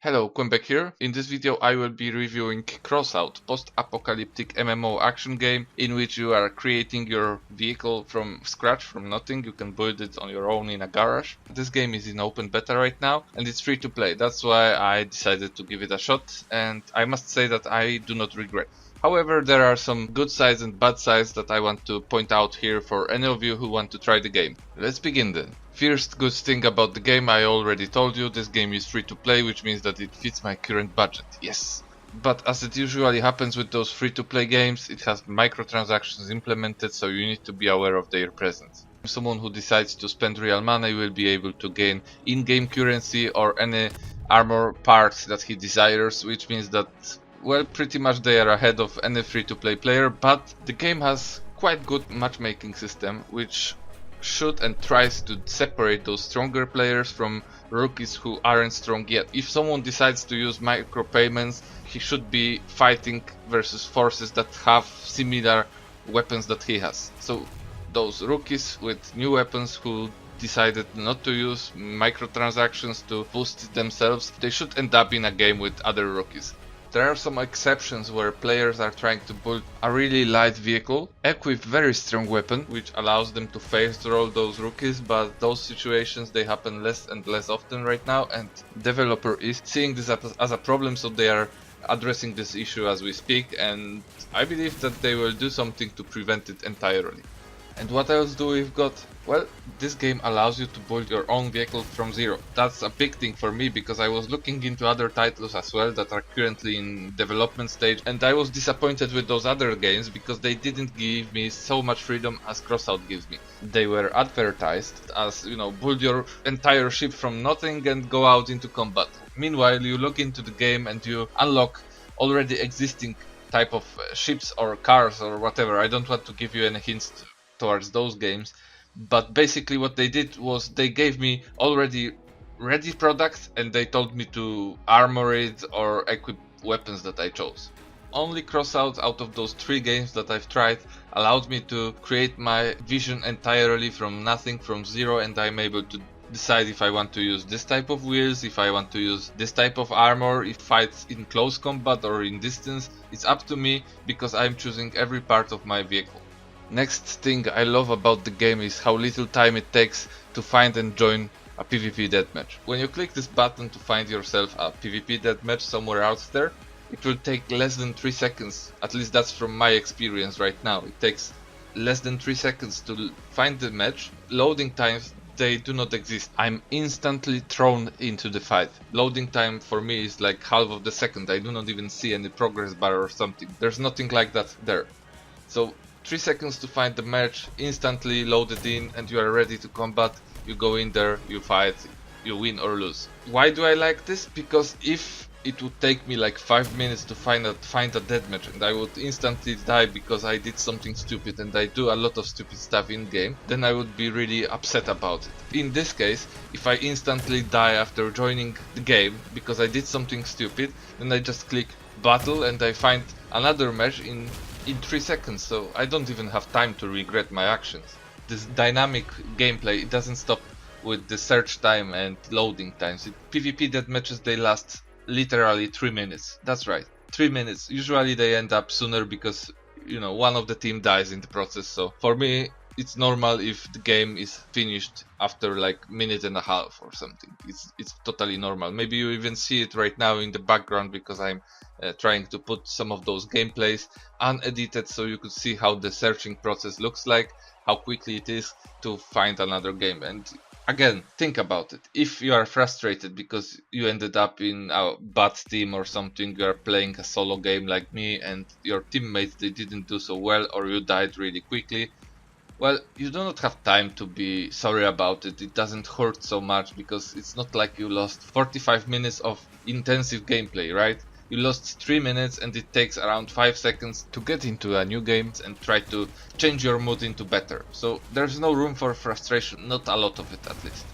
Hello, Qembek here. In this video I will be reviewing Crossout, post-apocalyptic MMO action game in which you are creating your vehicle from scratch, from nothing. You can build it on your own in a garage. This game is in open beta right now and it's free to play. That's why I decided to give it a shot, and I must say that I do not regret. However, there are some good sides and bad sides that I want to point out here for any of you who want to try the game. Let's begin then. First good thing about the game, I already told you, this game is free to play, which means that it fits my current budget, yes. But as it usually happens with those free to play games, it has microtransactions implemented, so you need to be aware of their presence. Someone who decides to spend real money will be able to gain in-game currency or any armor parts that he desires, which means that, well, pretty much they are ahead of any free-to-play player, but the game has quite good matchmaking system, which should and tries to separate those stronger players from rookies who aren't strong yet. If someone decides to use micropayments, he should be fighting versus forces that have similar weapons that he has. So those rookies with new weapons who decided not to use microtransactions to boost themselves, they should end up in a game with other rookies. There are some exceptions where players are trying to build a really light vehicle, equip very strong weapon, which allows them to face roll those rookies, but those situations they happen less and less often right now, and developer is seeing this as a problem, so they are addressing this issue as we speak, and I believe that they will do something to prevent it entirely. And what else do we've got? Well, this game allows you to build your own vehicle from zero. That's a big thing for me because I was looking into other titles as well that are currently in development stage, and I was disappointed with those other games because they didn't give me so much freedom as Crossout gives me. They were advertised as, you know, build your entire ship from nothing and go out into combat. Meanwhile, you log into the game and you unlock already existing type of ships or cars or whatever. I don't want to give you any hints towards those games, but basically what they did was they gave me already ready products and they told me to armor it or equip weapons that I chose. Only Crossout out of those 3 games that I've tried allowed me to create my vision entirely from nothing, from zero, and I'm able to decide if I want to use this type of wheels, if I want to use this type of armor, if fights in close combat or in distance. It's up to me because I'm choosing every part of my vehicle. Next thing I love about the game is how little time it takes to find and join a PvP deathmatch. When you click this button to find yourself a PvP deathmatch somewhere out there, it will take less than 3 seconds, at least that's from my experience right now. It takes less than 3 seconds to find the match. Loading times, they do not exist. I'm instantly thrown into the fight. Loading time for me is like half of the second. I do not even see any progress bar or something. There's nothing like that there. So 3 seconds to find the match, instantly loaded in, and you are ready to combat. You go in there, you fight, you win or lose. Why do I like this? Because if it would take me like 5 minutes to find a deathmatch and I would instantly die because I did something stupid, and I do a lot of stupid stuff in game, then I would be really upset about it. In this case, if I instantly die after joining the game because I did something stupid, then I just click battle and I find another match in 3 seconds, so I don't even have time to regret my actions. This dynamic gameplay, it doesn't stop with the search time and loading times. PvP deathmatches, they last literally 3 minutes. That's right, 3 minutes. Usually they end up sooner because, you know, one of the team dies in the process, so for me it's normal if the game is finished after like minute and a half or something. It's totally normal. Maybe you even see it right now in the background because I'm trying to put some of those gameplays unedited so you could see how the searching process looks like, how quickly it is to find another game. And again, think about it. If you are frustrated because you ended up in a bad team or something, you are playing a solo game like me and your teammates, they didn't do so well, or you died really quickly, well, you do not have time to be sorry about it. It doesn't hurt so much because it's not like you lost 45 minutes of intensive gameplay, right? You lost 3 minutes and it takes around 5 seconds to get into a new game and try to change your mood into better. So there's no room for frustration, not a lot of it at least.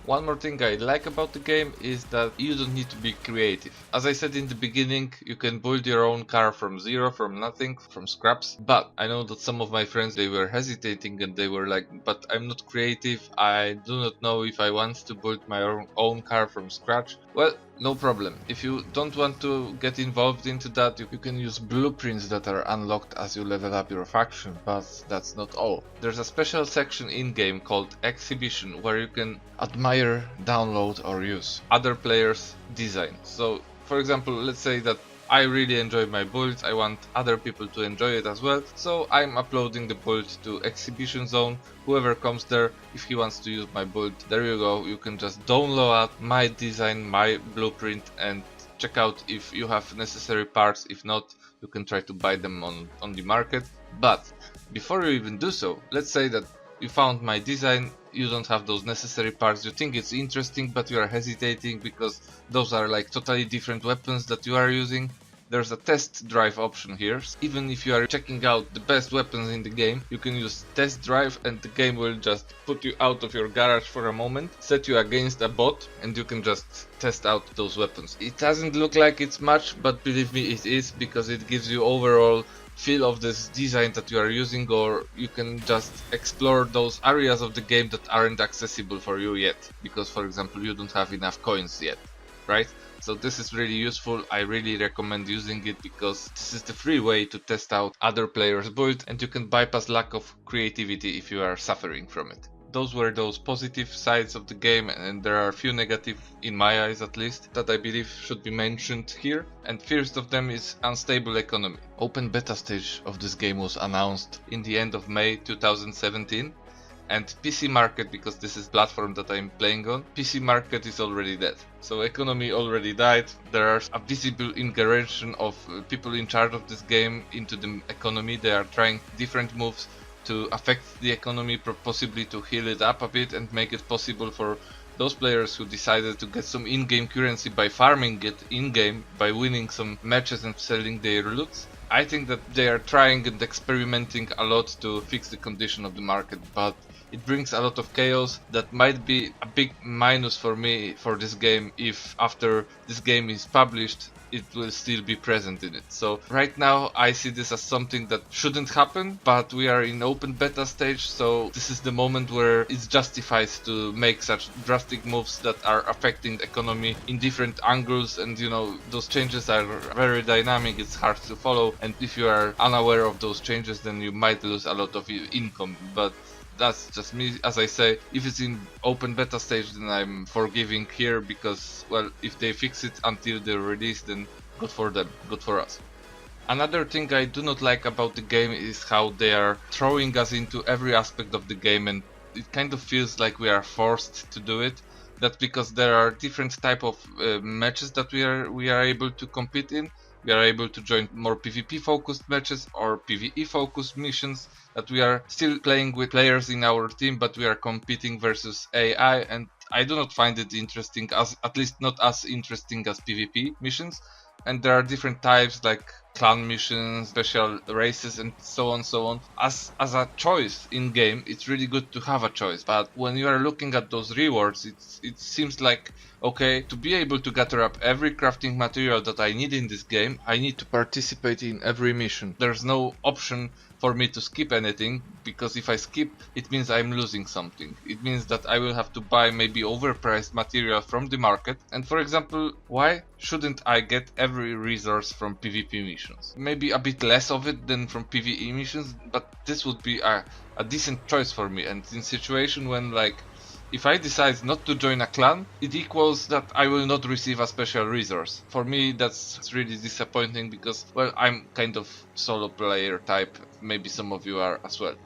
One more thing I like about the game is that you don't need to be creative. As I said in the beginning, you can build your own car from zero, from nothing, from scraps. But I know that some of my friends, they were hesitating and they were like, but I'm not creative, I do not know if I want to build my own car from scratch. Well, no problem. If you don't want to get involved into that, you can use blueprints that are unlocked as you level up your faction, but that's not all. There's a special section in-game called Exhibition where you can admire, download or use other players' design. So for example, let's say that I really enjoy my build, I want other people to enjoy it as well, so I'm uploading the build to Exhibition Zone. Whoever comes there, if he wants to use my build, there you go, you can just download my design, my blueprint, and check out if you have necessary parts. If not, you can try to buy them on the market. But before you even do so, let's say that you found my design, you don't have those necessary parts, you think it's interesting but you are hesitating because those are like totally different weapons that you are using. There's a test drive option here. Even if you are checking out the best weapons in the game, you can use test drive and the game will just put you out of your garage for a moment, set you against a bot, and you can just test out those weapons. It doesn't look like it's much, but believe me, it is, because it gives you overall feel of this design that you are using, or you can just explore those areas of the game that aren't accessible for you yet, because for example you don't have enough coins yet, right? So this is really useful. I really recommend using it because this is the free way to test out other players' build, and you can bypass lack of creativity if you are suffering from it. Those were those positive sides of the game, and there are a few negative, in my eyes at least, that I believe should be mentioned here. And first of them is unstable economy. Open beta stage of this game was announced in the end of May 2017, and PC market, because this is platform that I'm playing on, PC market is already dead. So economy already died. There is a visible ingression of people in charge of this game into the economy. They are trying different moves to affect the economy, possibly to heal it up a bit and make it possible for those players who decided to get some in-game currency by farming it in-game, by winning some matches and selling their loots. I think that they are trying and experimenting a lot to fix the condition of the market, but it brings a lot of chaos that might be a big minus for me for this game if after this game is published it will still be present in it. So right now I see this as something that shouldn't happen, but we are in open beta stage, so this is the moment where it justifies to make such drastic moves that are affecting the economy in different angles, and you know, those changes are very dynamic, it's hard to follow, and if you are unaware of those changes then you might lose a lot of income. But that's just me. As I say, if it's in open beta stage then I'm forgiving here, because well, if they fix it until the release then good for them, good for us. Another thing I do not like about the game is how they are throwing us into every aspect of the game, and it kind of feels like we are forced to do it. That's because there are different type of matches that we are able to compete in. We are able to join more PvP focused matches or PvE focused missions, that we are still playing with players in our team, but we are competing versus AI, and I do not find it interesting, as at least not as interesting as PvP missions. And there are different types like clan missions, special races, and so on. As a choice in game, it's really good to have a choice. But when you are looking at those rewards, it seems like, okay, to be able to gather up every crafting material that I need in this game, I need to participate in every mission. There's no option for me to skip anything, because if I skip, it means I'm losing something. It means that I will have to buy maybe overpriced material from the market. And for example, why shouldn't I get every resource from PvP missions? Maybe a bit less of it than from PvE missions, but this would be a decent choice for me. And in situation when, like, if I decide not to join a clan, it equals that I will not receive a special resource. For me, that's really disappointing, because, well, I'm kind of solo player type, maybe some of you are as well.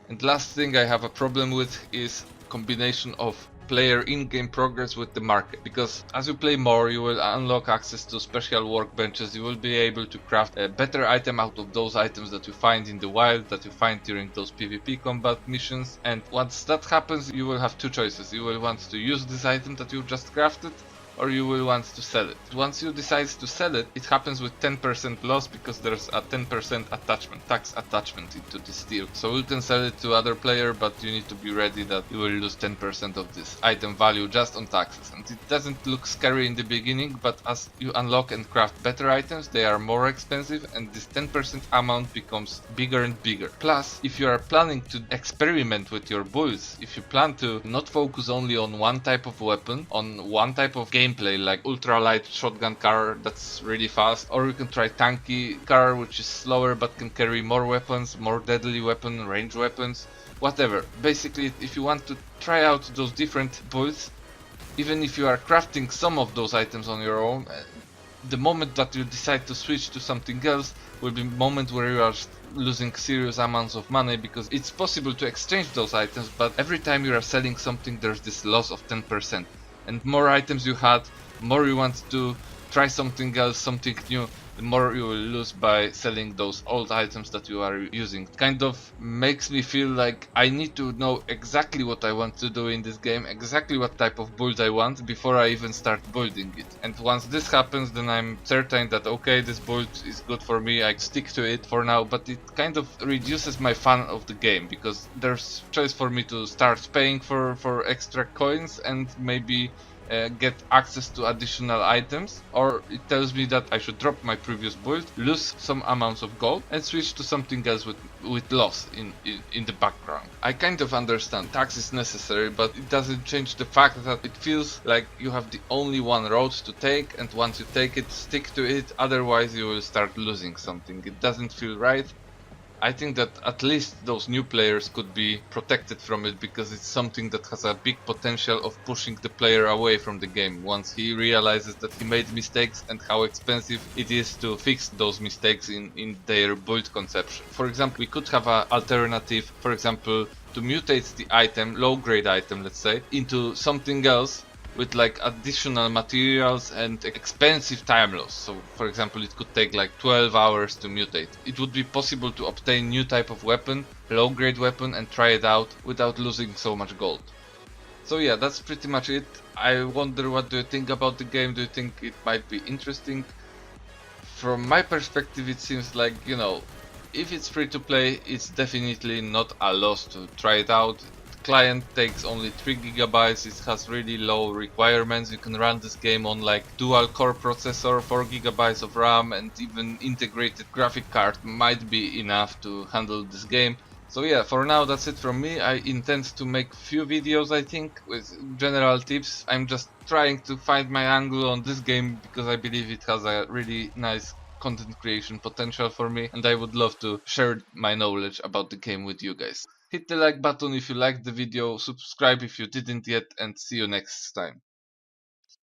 And last thing I have a problem with is combination of player in-game progress with the market, because as you play more you will unlock access to special workbenches, you will be able to craft a better item out of those items that you find in the wild, that you find during those PvP combat missions. And once that happens, you will have two choices: you will want to use this item that you just crafted, or you will want to sell it. Once you decide to sell it, it happens with 10% loss, because there's a 10% attachment, tax attachment into this deal. So you can sell it to other player, but you need to be ready that you will lose 10% of this item value just on taxes. And it doesn't look scary in the beginning, but as you unlock and craft better items, they are more expensive, and this 10% amount becomes bigger and bigger. Plus, if you are planning to experiment with your builds, if you plan to not focus only on one type of weapon, on one type of game gameplay, like ultra light shotgun car that's really fast, or you can try tanky car which is slower but can carry more weapons, more deadly weapon, range weapons, whatever. Basically, if you want to try out those different builds, even if you are crafting some of those items on your own, the moment that you decide to switch to something else will be a moment where you are losing serious amounts of money, because it's possible to exchange those items, but every time you are selling something there's this loss of 10%. And more items you had, more you want to try something else, something new, the more you will lose by selling those old items that you are using. Kind of makes me feel like I need to know exactly what I want to do in this game, exactly what type of build I want before I even start building it. And once this happens, then I'm certain that okay, this build is good for me, I stick to it for now, but it kind of reduces my fun of the game, because there's choice for me to start paying for extra coins and maybe get access to additional items, or it tells me that I should drop my previous build, lose some amounts of gold, and switch to something else with loss in the background. I kind of understand tax is necessary, but it doesn't change the fact that it feels like you have the only one road to take, and once you take it, stick to it, otherwise you will start losing something. It doesn't feel right. I think that at least those new players could be protected from it, because it's something that has a big potential of pushing the player away from the game once he realizes that he made mistakes and how expensive it is to fix those mistakes in their build conception. For example, we could have an alternative, for example, to mutate the item, low grade item let's say, into something else with like additional materials and expensive time loss. So for example, it could take like 12 hours to mutate. It would be possible to obtain new type of weapon, low grade weapon, and try it out without losing so much gold. So yeah, that's pretty much it. I wonder, what do you think about the game? Do you think it might be interesting? From my perspective, it seems like, you know, if it's free to play, it's definitely not a loss to try it out. Client takes only 3 gigabytes, it has really low requirements, you can run this game on like dual core processor, 4 gigabytes of RAM, and even integrated graphic card might be enough to handle this game. So yeah, for now that's it from me. I intend to make few videos, I think, with general tips. I'm just trying to find my angle on this game because I believe it has a really nice content creation potential for me, and I would love to share my knowledge about the game with you guys. Hit the like button if you liked the video, subscribe if you didn't yet, and see you next time.